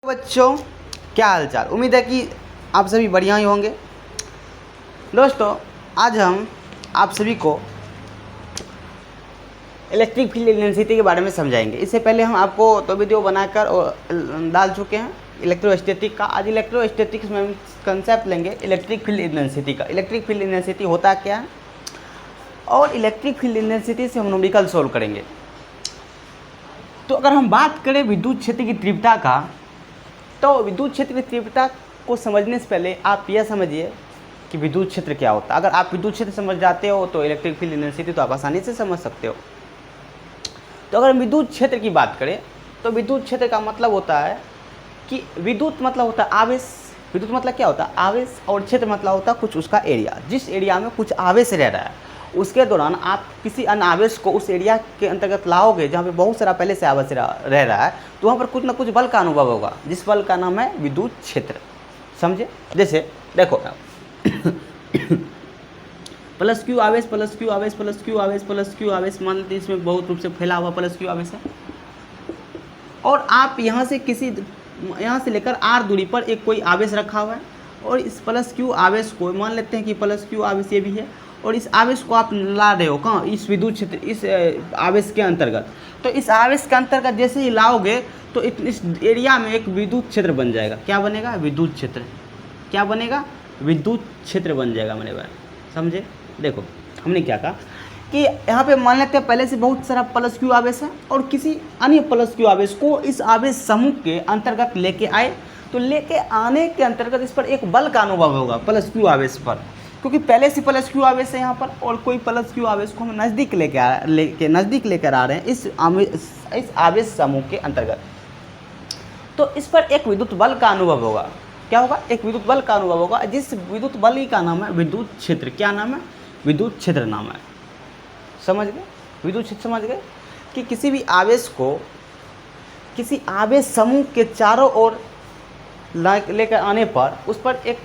बच्चों, क्या हालचाल। उम्मीद है कि आप सभी बढ़िया ही होंगे। दोस्तों, आज हम आप सभी को इलेक्ट्रिक फील्ड इंटेंसिटी के बारे में समझाएंगे। इससे पहले हम आपको तो वीडियो बनाकर डाल चुके हैं इलेक्ट्रोस्टैटिक का। आज इलेक्ट्रोस्टैटिक्स में हम कंसेप्ट लेंगे इलेक्ट्रिक फील्ड इंटेंसिटी का। इलेक्ट्रिक फील्ड इंटेंसिटी होता क्या है और इलेक्ट्रिक फील्ड इंटेंसिटी से हम न्यूमेरिकल सोल्व करेंगे। तो अगर हम बात करें विद्युत क्षेत्र की तीव्रता का, तो विद्युत क्षेत्र की तीव्रता को समझने से पहले आप यह समझिए कि विद्युत क्षेत्र क्या होता है। अगर आप विद्युत क्षेत्र समझ जाते हो तो इलेक्ट्रिक फील्ड इंटेंसिटी तो आप आसानी से समझ सकते हो। तो अगर विद्युत क्षेत्र की बात करें तो विद्युत क्षेत्र का मतलब होता है कि विद्युत मतलब होता है आवेश। विद्युत मतलब क्या होता है? आवेश। और क्षेत्र मतलब होता है कुछ उसका एरिया। जिस एरिया में कुछ आवेश रह रहा है उसके दौरान आप किसी अन्य आवेश को उस एरिया के अंतर्गत लाओगे जहाँ पे बहुत सारा पहले से आवेश रह रहा है, तो वहाँ पर कुछ ना कुछ बल का अनुभव होगा, जिस बल का नाम है विद्युत क्षेत्र। समझे? जैसे देखो प्लस क्यू आवेश, प्लस क्यू आवेश, प्लस क्यू आवेश, प्लस क्यू आवेश, मान लेते इसमें बहुत रूप से फैला हुआ प्लस क्यू आवेश है। और आप यहाँ से लेकर आर दूरी पर एक कोई आवेश रखा हुआ है और इस प्लस क्यू आवेश को मान लेते हैं कि प्लस क्यू आवेश ये भी है, और इस आवेश को आप ला रहे हो कहाँ? इस विद्युत क्षेत्र, इस आवेश के अंतर्गत। तो इस आवेश के अंतर्गत जैसे ही लाओगे तो इस एरिया में एक विद्युत क्षेत्र बन जाएगा। क्या बनेगा? विद्युत क्षेत्र। क्या बनेगा? विद्युत क्षेत्र बन जाएगा मेरे भाई। समझे? देखो हमने क्या कहा कि यहाँ पे मान लेते हैं पहले से बहुत सारा प्लस क्यू आवेश है और किसी अन्य प्लस क्यू आवेश को इस आवेश समूह के अंतर्गत लेके आए, तो लेके आने के अंतर्गत इस पर एक बल का अनुभव होगा प्लस क्यू आवेश पर, क्योंकि पहले से प्लस क्यू आवेश है यहाँ पर और कोई प्लस क्यू आवेश को हम नज़दीक लेकर आ रहे हैं इस आवेश समूह के अंतर्गत। तो इस पर एक विद्युत बल का अनुभव होगा। क्या होगा? एक विद्युत बल का अनुभव होगा, जिस विद्युत बल ही का नाम है विद्युत क्षेत्र। क्या नाम है? विद्युत क्षेत्र नाम है। समझ गए? विद्युत क्षेत्र समझ गए कि किसी भी आवेश को किसी आवेश समूह के चारों ओर लेकर आने पर उस पर एक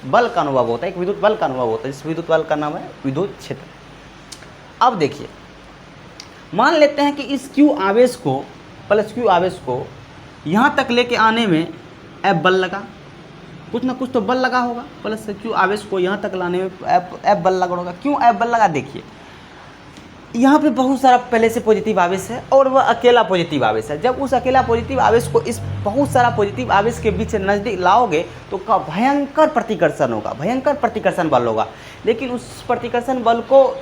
बल का अनुभव होता है, एक विद्युत बल का अनुभव होता है, जिस विद्युत बल का नाम है विद्युत क्षेत्र। अब देखिए, मान लेते हैं कि इस क्यू आवेश को, प्लस क्यू आवेश को यहाँ तक लेके आने में एफ बल लगा, कुछ ना कुछ तो बल लगा होगा। प्लस क्यू आवेश को यहाँ तक लाने में एफ बल लगा होगा। क्यों एफ बल लगा? देखिए यहाँ पे बहुत सारा पहले से पॉजिटिव आवेश है और वह अकेला पॉजिटिव आवेश है। जब उस अकेला पॉजिटिव आवेश को इस बहुत सारा पॉजिटिव आवेश के बीच नज़दीक लाओगे तो का भयंकर प्रतिकर्षण होगा, भयंकर प्रतिकर्षण बल होगा। लेकिन उस प्रतिकर्षण बल को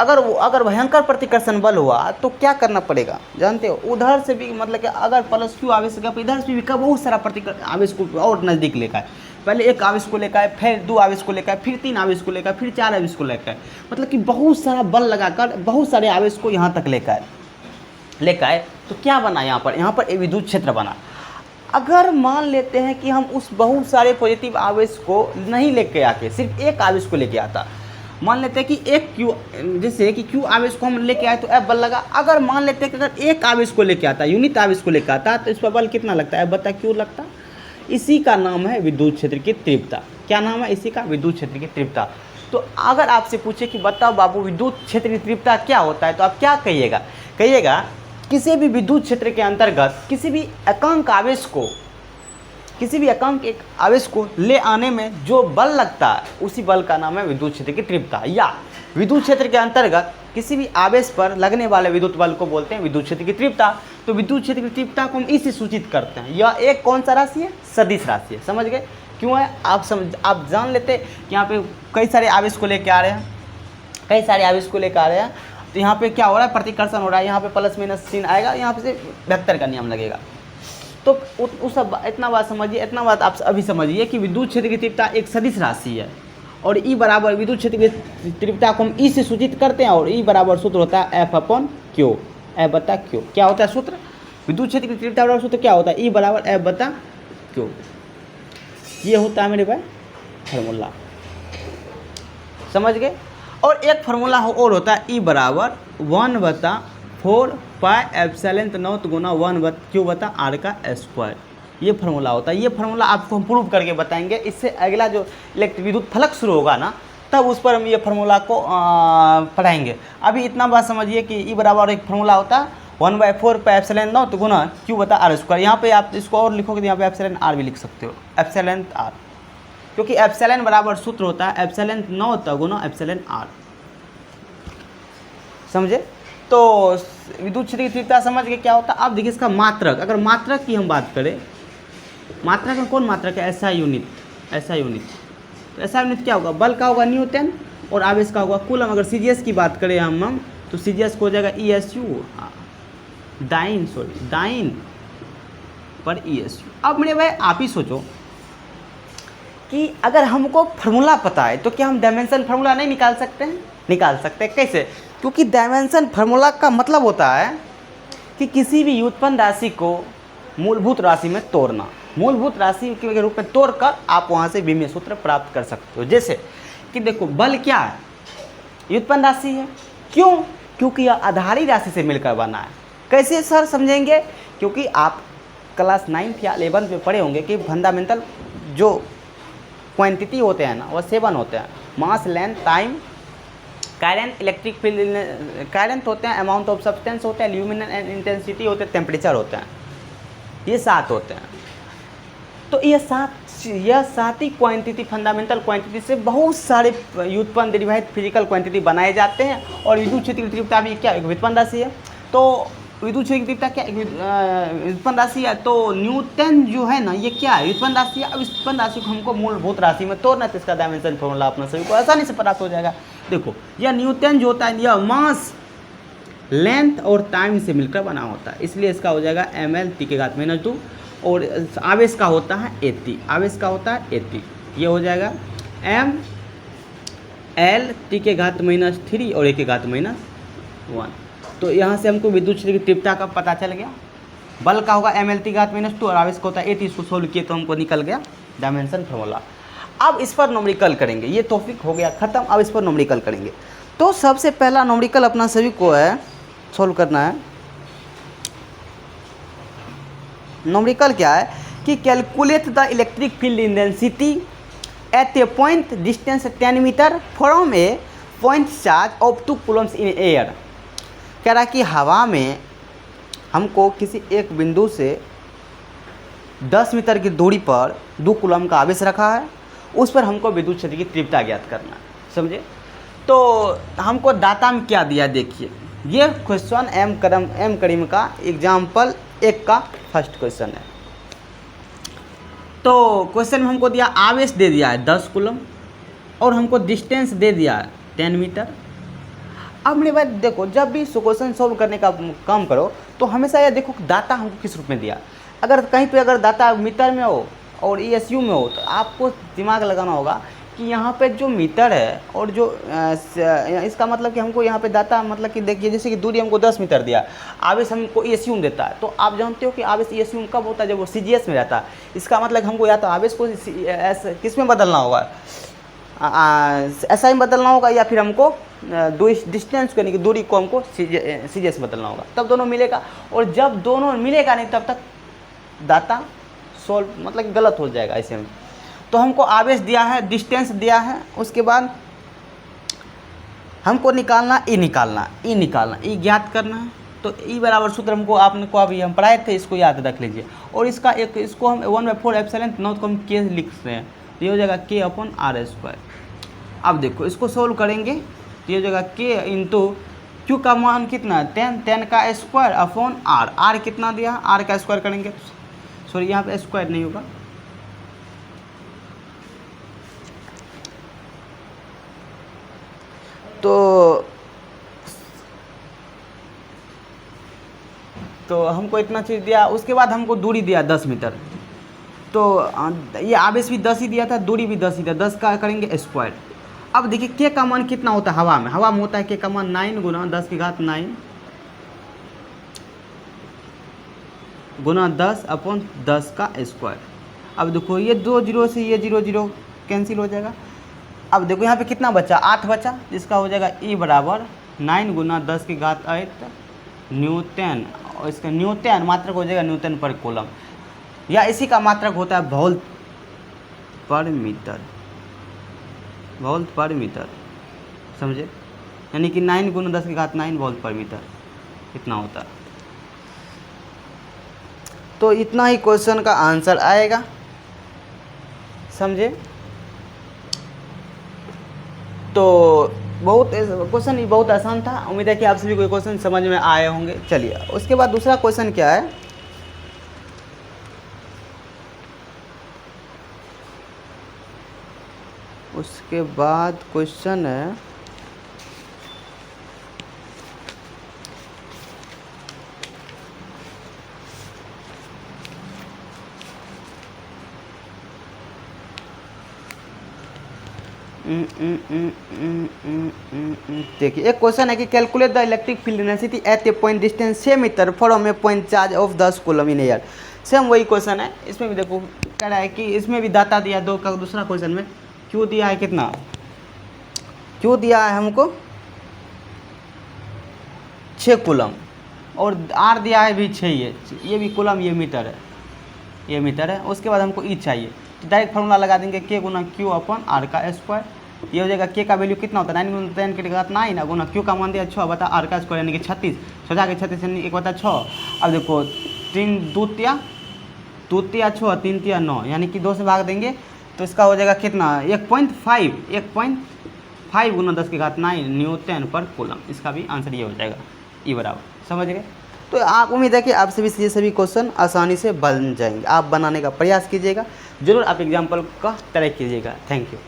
अगर भयंकर प्रतिकर्षण बल हुआ तो क्या करना पड़ेगा जानते हो? उधर से भी मतलब कि अगर प्लस क्यू आवेश का इधर से भी बहुत सारा आवेश को और नज़दीक लेकर आए। पहले एक आवेश को लेकर आए, फिर दो आवेश को लेकर आए, फिर तीन आवेश को लेकर आए, फिर चार आवेश को लेकर आए, मतलब कि बहुत सारा बल लगाकर बहुत सारे आवेश को यहाँ तक लेकर आए। तो क्या बना यहाँ पर एक विद्युत क्षेत्र बना। अगर मान लेते हैं कि हम उस बहुत सारे पॉजिटिव आवेश को नहीं लेके आके सिर्फ एक आवेश को लेके आता, मान लेते हैं कि एक क्यू, जैसे कि क्यू आवेश को हम लेके आए तो एफ बल लगा। अगर मान लेते हैं कि अगर एक आवेश को लेके आता, यूनिट आवेश को लेके आता, तो इस पर बल कितना लगता है? एफ बता क्यू लगता। इसी का नाम है विद्युत क्षेत्र की तीव्रता। क्या नाम है इसी का? विद्युत क्षेत्र की तीव्रता। तो अगर आपसे पूछे कि बताओ बाबू विद्युत क्षेत्र की तीव्रता क्या होता है, तो आप क्या कहिएगा? किसी भी विद्युत क्षेत्र के अंतर्गत किसी भी एकांक आवेश को ले आने में जो बल लगता है उसी बल का नाम है विद्युत क्षेत्र की तीव्रता। या विद्युत क्षेत्र के अंतर्गत किसी भी आवेश पर लगने वाले विद्युत बल को बोलते हैं विद्युत क्षेत्र की तीव्रता। तो विद्युत क्षेत्र की तीव्रता को हम इससे सूचित करते हैं। यह एक कौन सा राशि है? सदिश राशि है। समझ गए? क्यों है? आप जान लेते कि यहाँ पे कई सारे आवेश को लेकर आ रहे हैं, तो यहाँ पे क्या हो रहा है? प्रतिकर्षण हो रहा है। यहाँ पे प्लस माइनस चिन्ह आएगा, यहाँ पे से वेक्टर का नियम लगेगा। तो उस इतना बात समझिए, इतना बात आप अभी समझिए कि विद्युत क्षेत्र की तीव्रता एक सदिश राशि है और ई बराबर विद्युत क्षेत्र की तीव्रता को हम ई से सूचित करते हैं और ई बराबर सूत्र होता है एफ अपॉन क्यू। एफ बता क्यू क्या होता है सूत्र? विद्युत क्षेत्र की तीव्रता बराबर सूत्र क्या होता है? ई बराबर एफ बता क्यू। ये होता है मेरे भाई फार्मूला। समझ गए? और एक फार्मूला और होता है ई बराबर 1/4 पाई एप्सिलॉन नॉट गुना 1/q बता r का स्क्वायर। ये फार्मूला होता है। ये फार्मूला आपको हम प्रूव करके बताएंगे। इससे अगला जो विद्युत फलक शुरू होगा ना, तब उस पर हम ये फार्मूला को पढ़ाएंगे। अभी इतना बात समझिए कि ई बराबर एक फार्मूला होता है 1/4 पे एप्सिलॉन नॉट गुना क्यू बता आर स्क्वायर। यहाँ पे आप इसको और लिखोगे तो यहाँ पे एप्सिलॉन आर भी लिख सकते हो, एप्सिलॉन आर, क्योंकि एप्सिलॉन बराबर सूत्र होता है एप्सिलॉन नॉट गुना एप्सिलॉन आर। समझे? तो विद्युत क्षेत्र की तीव्रता समझ के क्या होता है। अब देखिए इसका मात्रक, अगर मात्रक की हम बात करें, मात्रक में कौन मात्रक है? SI unit. एसआई यूनिट, तो एसआई यूनिट क्या होगा? बल का होगा न्यूटन और आवेश का होगा कूलम। अगर सीजीएस की बात करें हम तो सीजीएस को हो जाएगा ईएसयू, डाइन, सॉरी डाइन पर ईएसयू। अब मेरे भाई आप ही सोचो कि अगर हमको फार्मूला पता है तो क्या हम डायमेंशन फार्मूला नहीं निकाल सकते हैं? निकाल सकते हैं। कैसे? क्योंकि डायमेंशन फार्मूला का मतलब होता है कि किसी भी व्युत्पन्न राशि को मूलभूत राशि में तोड़ना, मूलभूत राशि के रूप में तोड़कर आप वहाँ से विमीय सूत्र प्राप्त कर सकते हो। जैसे कि देखो बल क्या है? व्युत्पन्न राशि है। क्यों? क्योंकि यह आधारी राशि से मिलकर बना है। कैसे सर समझेंगे? क्योंकि आप क्लास 9th या 11th में पढ़े होंगे कि फंडामेंटल जो क्वांटिटी होते हैं ना वो 7 होते हैं, mass, length, time, current, electric field, current होते हैं, अमाउंट ऑफ सब्सटेंस होते हैं, ल्यूमिनस एंड इंटेंसिटी होते हैं, टेम्परेचर होते हैं, ये 7 होते हैं। तो ये 7 ही क्वांटिटी, फंडामेंटल क्वांटिटी से बहुत सारे व्युत्पन्न डेरिवेटिव फिजिकल क्वांटिटी बनाए जाते हैं। और विद्युत क्षेत्र की तीव्रता भी क्या? एक व्युत्पन्न राशि है। तो विद्युत क्षेत्र की तीव्रता क्या व्युत्पन्न राशि है? तो न्यूटन जो है ना ये क्या है? व्युत्पन्न राशि है। अब व्युत्पन्न राशि को हमको मूलभूत राशि में तोड़ना, तो इसका डायमेंशन फॉर्मूला अपना सभी को आसानी से प्राप्त हो जाएगा। देखो यह न्यूटन जो होता है यह मास, लेंथ और टाइम से मिलकर बना होता है, इसलिए इसका हो जाएगा mL (T⁻²) और आवेश का होता है AT, आवेश का होता है AT, ये हो जाएगा mL(T⁻³ और A⁻⁻1। तो यहाँ से हमको विद्युत क्षेत्र की तीव्रता का पता चल गया। बल का होगा mL(T⁻²) और आवेश का होता है AT। इसको सोल्व किए तो हमको निकल गया डायमेंशन फॉर्मूला। अब इस पर न्यूमेरिकल करेंगे, ये टॉपिक हो गया ख़त्म। अब इस पर न्यूमेरिकल करेंगे। तो सबसे पहला न्यूमेरिकल अपना सभी को है सोल्व करना है। न्यूमेरिकल क्या है कि calculate the electric field intensity at a point distance 10 metre from a point charge of 2 coulombs in air. कह रहा है कि हवा में हमको किसी एक बिंदु से 10 मीटर की दूरी पर 2 कूलम का आवेश रखा है, उस पर हमको विद्युत क्षेत्र की तीव्रता ज्ञात करना है। समझे? तो हमको डाटा में क्या दिया देखिए, ये क्वेश्चन एम करीम का एग्जाम्पल 1 का फर्स्ट क्वेश्चन है। तो क्वेश्चन में हमको दिया आवेश दे दिया है 10 कूलम और हमको डिस्टेंस दे दिया है 10 मीटर। अब मेरे भाई देखो, जब भी क्वेश्चन सॉल्व करने का काम करो तो हमेशा यह देखो डाटा हमको किस रूप में दिया। अगर कहीं पे अगर डाटा मीटर में हो और ESU में हो तो आपको दिमाग लगाना होगा कि यहाँ पे जो मीटर है और जो इसका मतलब कि हमको यहाँ पे डाटा मतलब कि देखिए जैसे कि दूरी हमको 10 मीटर दिया, आवेश हमको ESU में देता है। तो आप जानते हो कि आवेश ESU में कब होता है? जब वो CGS में रहता है। इसका मतलब हमको या तो आवेश को किस में बदलना होगा, SI में बदलना होगा, या फिर हमको डिस्टेंस को यानी कि दूरी को हमको CGS में बदलना होगा, तब दोनों मिलेगा। और जब दोनों मिलेगा नहीं तब तक डाटा सॉल्व मतलब गलत हो जाएगा ऐसे में। तो हमको आवेश दिया है, डिस्टेंस दिया है, उसके बाद हमको निकालना ई ज्ञात करना है। तो ई बराबर सूत्र हमको आपने को अभी हम पढ़ाए थे, इसको याद रख लीजिए। और इसका इसको हम 1/4 एप्सिलॉन नॉट को हम K लिखते हैं, तो ये हो जाएगा K/r²। अब देखो इसको सोल्व करेंगे तो ये हो जाएगा K इंटू Q का मान कितना है 10 का स्क्वायर अपॉन R कितना दिया, R का स्क्वायर करेंगे, सॉरी यहाँ पे स्क्वायर नहीं होगा, तो हमको इतना चीज़ दिया। उसके बाद हमको दूरी दिया 10 मीटर, तो ये आवेश भी 10 ही दिया था, दूरी भी 10 ही था, 10 का करेंगे स्क्वायर। अब देखिए K का मान कितना होता है हवा में होता है K का मान 9 गुना 10⁻9 गुना 10/10 का स्क्वायर। अब देखो ये 2 जीरो से ये 0 कैंसिल हो जाएगा। अब देखो यहाँ पे कितना बचा, 8 बचा, जिसका हो जाएगा E बराबर 9 गुना 10⁸ न्यूटन। और इसका न्यूटन मात्रक हो जाएगा न्यूटन पर कूलम, या इसी का मात्रक होता है वोल्ट पर मीटर। समझे? यानी कि 9 गुना 10⁻9 वोल्ट पर मीटर इतना होता है। तो इतना ही क्वेश्चन का आंसर आएगा, समझे। तो बहुत क्वेश्चन ही बहुत आसान था। उम्मीद है कि आप सभी को क्वेश्चन समझ में आए होंगे। चलिए उसके बाद दूसरा क्वेश्चन क्या है, उसके बाद क्वेश्चन है देखिए एक क्वेश्चन है कि calculate the electric field density at a point distance 6 metre from a point charge of 10 coulomb in air. Same वही क्वेश्चन है, इसमें भी देखो कह रहा है कि इसमें भी दाता दिया दो का दूसरा क्वेश्चन में क्यों दिया है, कितना क्यों दिया है हमको 6 कूलम और आर दिया है भी 6, ये भी कूलम ये मीटर है, ये मीटर है। उसके बाद हमको ई चाहिए, तो डायरेक्ट फार्मूला लगा देंगे के गुना क्यू अपन आर का स्क्वायर। ये हो जाएगा के का वैल्यू कितना होता है 9 गुना 10 के घात 9 गुना क्यू का मान दिया 6 बता आर का स्क्वायर यानी कि 36, 6 के 36 यानी 1/6। अब देखो 3 2 तिया 6 3 तिया 9 यानी कि 2 से भाग देंगे तो इसका हो जाएगा कितना 1.5 गुना 10 के घात 9 न्यूटन पर कूलम। इसका भी आंसर ये हो जाएगा ई बराबर, समझ गए। तो आप उम्मीद है कि आपसे भी ये सभी क्वेश्चन आसानी से बन जाएंगे। आप बनाने का प्रयास कीजिएगा, जरूर आप एग्जाम्पल का ट्राई कीजिएगा। Thank you.